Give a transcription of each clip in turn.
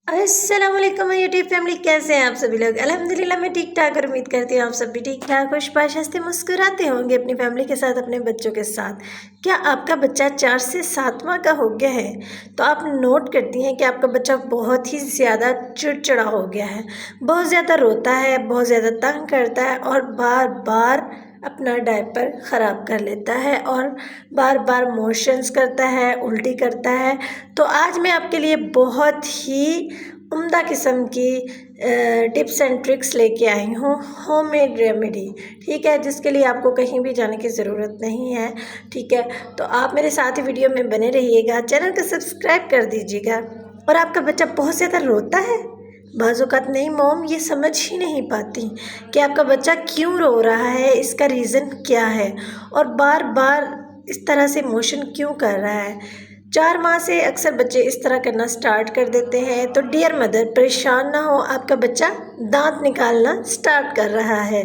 अस्सलाम वालेकुम YouTube family, कैसे हैं आप सभी लोग। अल्हम्दुलिल्लाह मैं ठीक ठाक और उम्मीद करती हूँ आप सब भी ठीक ठाक खुशबाश हंसते मुस्कुराते होंगे अपनी फैमिली के साथ, अपने बच्चों के साथ। क्या आपका बच्चा 4 से 7 माह का हो गया है तो आप नोट करती हैं कि आपका बच्चा बहुत ही ज़्यादा चिड़चिड़ा हो गया है, बहुत ज़्यादा रोता है, बहुत ज़्यादा तंग करता है और बार बार अपना डायपर ख़राब कर लेता है और बार बार मोशंस करता है, उल्टी करता है। तो आज मैं आपके लिए बहुत ही उम्दा किस्म की टिप्स एंड ट्रिक्स लेके आई हूँ, होममेड रेमेडी। ठीक है, जिसके लिए आपको कहीं भी जाने की ज़रूरत नहीं है। ठीक है, तो आप मेरे साथ ही वीडियो में बने रहिएगा, चैनल को सब्सक्राइब कर दीजिएगा। और आपका बच्चा बहुत ज़्यादा रोता है, बाज़-औक़ात नहीं मॉम ये समझ ही नहीं पाती कि आपका बच्चा क्यों रो रहा है, इसका रीज़न क्या है और बार बार इस तरह से मोशन क्यों कर रहा है। 4 माह से अक्सर बच्चे इस तरह करना स्टार्ट कर देते हैं। तो डियर मदर, परेशान ना हो, आपका बच्चा दांत निकालना स्टार्ट कर रहा है।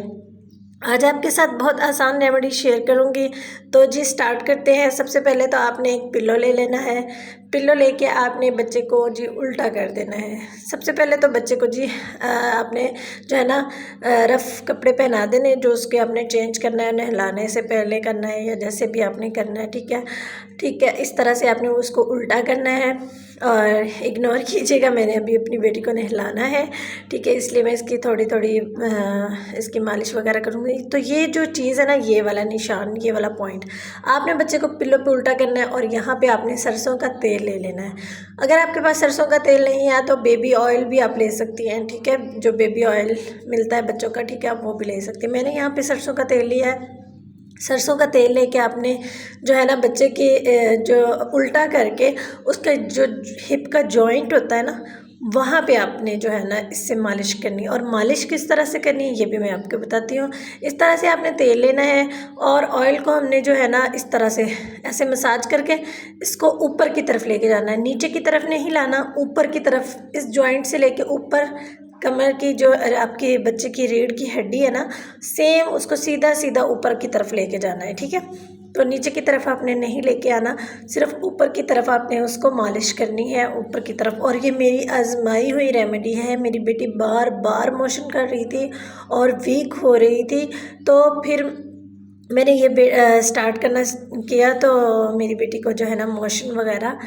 आज आपके साथ बहुत आसान रेमेडी शेयर करूंगी। तो जी स्टार्ट करते हैं। सबसे पहले तो आपने एक पिल्लो ले लेना है। पिल्लो लेके आपने बच्चे को जी उल्टा कर देना है। सबसे पहले तो बच्चे को जी आपने जो है ना रफ़ कपड़े पहना देने, जो उसके आपने चेंज करना है, नहलाने से पहले करना है या जैसे भी आपने करना है। ठीक है, ठीक है, इस तरह से आपने उसको उल्टा करना है और इग्नोर कीजिएगा, मैंने अभी अपनी बेटी को नहलाना है। ठीक है, इसलिए मैं इसकी थोड़ी थोड़ी इसकी मालिश वगैरह करूँगी। तो ये जो चीज़ है ना, ये वाला निशान, ये वाला पॉइंट आपने बच्चे को पिल्लो पे उल्टा करना है और यहाँ पे आपने सरसों का तेल ले लेना है। अगर आपके पास सरसों का तेल नहीं है तो बेबी ऑयल भी आप ले सकती हैं। ठीक है, जो बेबी ऑयल मिलता है बच्चों का, ठीक है, आप वो भी ले सकती हैं। मैंने यहाँ पे सरसों का तेल लिया है। सरसों का तेल लेके आपने जो है ना बच्चे के जो उल्टा करके उसका जो हिप का जॉइंट होता है ना, वहाँ पे आपने जो है ना इससे मालिश करनी है। और मालिश किस तरह से करनी है ये भी मैं आपको बताती हूँ। इस तरह से आपने तेल लेना है और ऑयल को हमने जो है ना इस तरह से ऐसे मसाज करके इसको ऊपर की तरफ लेके जाना है, नीचे की तरफ नहीं लाना, ऊपर की तरफ, इस जॉइंट से लेके ऊपर कमर की जो आपके बच्चे की रीढ़ की हड्डी है ना, सेम उसको सीधा सीधा ऊपर की तरफ लेके जाना है। ठीक है, तो नीचे की तरफ आपने नहीं लेके आना, सिर्फ ऊपर की तरफ आपने उसको मालिश करनी है, ऊपर की तरफ। और ये मेरी आजमाई हुई रेमेडी है। मेरी बेटी बार बार मोशन कर रही थी और वीक हो रही थी, तो फिर मैंने ये स्टार्ट करना किया तो मेरी बेटी को जो है ना मोशन वगैरह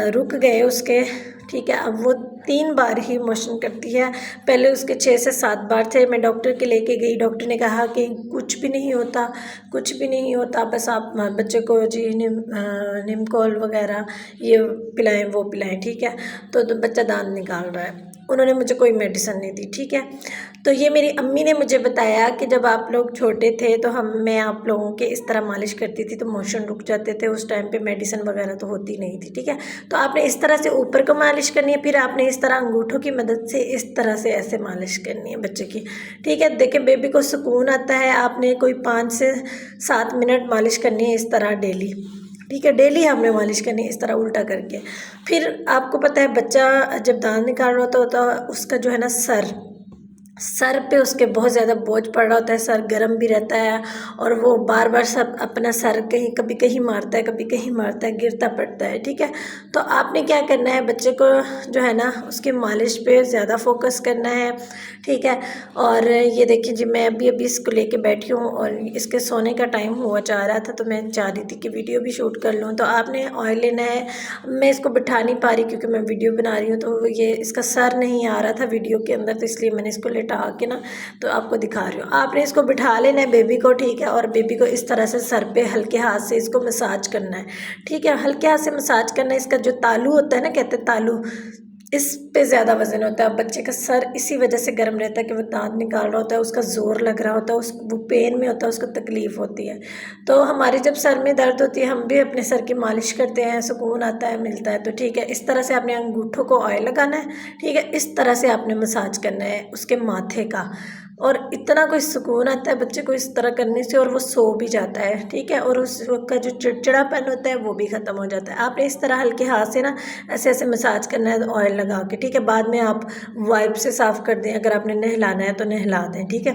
रुक गए उसके। ठीक है, अब वो 3 बार ही मोशन करती है। पहले उसके 6 से 7 बार थे। मैं डॉक्टर के लेके गई, डॉक्टर ने कहा कि कुछ भी नहीं होता, कुछ भी नहीं होता, बस आप बच्चे को जी निमकोल वगैरह ये पिलाएं, वो पिलाएं। ठीक है, तो बच्चा दांत निकाल रहा है, उन्होंने मुझे कोई मेडिसिन नहीं दी। ठीक है, तो ये मेरी अम्मी ने मुझे बताया कि जब आप लोग छोटे थे तो मैं आप लोगों के इस तरह मालिश करती थी तो मोशन रुक जाते थे। उस टाइम पे मेडिसिन वगैरह तो होती नहीं थी। ठीक है, तो आपने इस तरह से ऊपर को मालिश करनी है, फिर आपने इस तरह अंगूठों की मदद से इस तरह से ऐसे मालिश करनी है बच्चे की। ठीक है, देखिए बेबी को सुकून आता है। आपने कोई 5 से 7 मिनट मालिश करनी है इस तरह डेली। ठीक है, डेली हमने मालिश करनी है इस तरह उल्टा करके। फिर आपको पता है बच्चा जब दांत निकाल रहा होता है उसका जो है ना सर पे उसके बहुत ज़्यादा बोझ पड़ रहा होता है, सर गर्म भी रहता है और वो बार बार सब अपना सर कहीं कभी कहीं मारता है, कभी कहीं मारता है, गिरता पड़ता है। ठीक है, तो आपने क्या करना है, बच्चे को जो है ना उसकी मालिश पे ज़्यादा फोकस करना है। ठीक है, और ये देखिए जी मैं अभी इसको लेके बैठी हूँ और इसके सोने का टाइम हुआ जा रहा था, तो मैं चाह रही थी कि वीडियो भी शूट कर लूँ। तो आपने ऑयल लेना है। मैं इसको बिठा नहीं पा रही क्योंकि मैं वीडियो बना रही हूँ, तो ये इसका सर नहीं आ रहा था वीडियो के अंदर, तो इसलिए मैंने इसको लेटा के ना तो आपको दिखा रही हूँ। आपने इसको बिठा लेना है बेबी को। ठीक है, और बेबी को इस तरह से सर पे हल्के हाथ से इसको मसाज करना है। ठीक है, हल्के हाथ से मसाज करना है। इसका जो तालू होता है ना, कहते हैं तालू, इस पे ज़्यादा वजन होता है। बच्चे का सर इसी वजह से गर्म रहता है कि वो दांत निकाल रहा होता है, उसका ज़ोर लग रहा होता है, वो पेन में होता है, उसको तकलीफ़ होती है। तो हमारे जब सर में दर्द होती है हम भी अपने सर की मालिश करते हैं, सुकून आता है, मिलता है। तो ठीक है, इस तरह से आपने अंगूठों को ऑयल लगाना है। ठीक है, इस तरह से आपने मसाज करना है उसके माथे का, और इतना कोई सुकून आता है बच्चे को इस तरह करने से, और वो सो भी जाता है। ठीक है, और उस वक्त का जो चिड़चिड़ापन होता है वो भी ख़त्म हो जाता है। आपने इस तरह हल्के हाथ से ना ऐसे ऐसे मसाज करना है ऑयल लगा के। ठीक है, बाद में आप वाइप से साफ़ कर दें, अगर आपने नहलाना है तो नहला दें। ठीक है,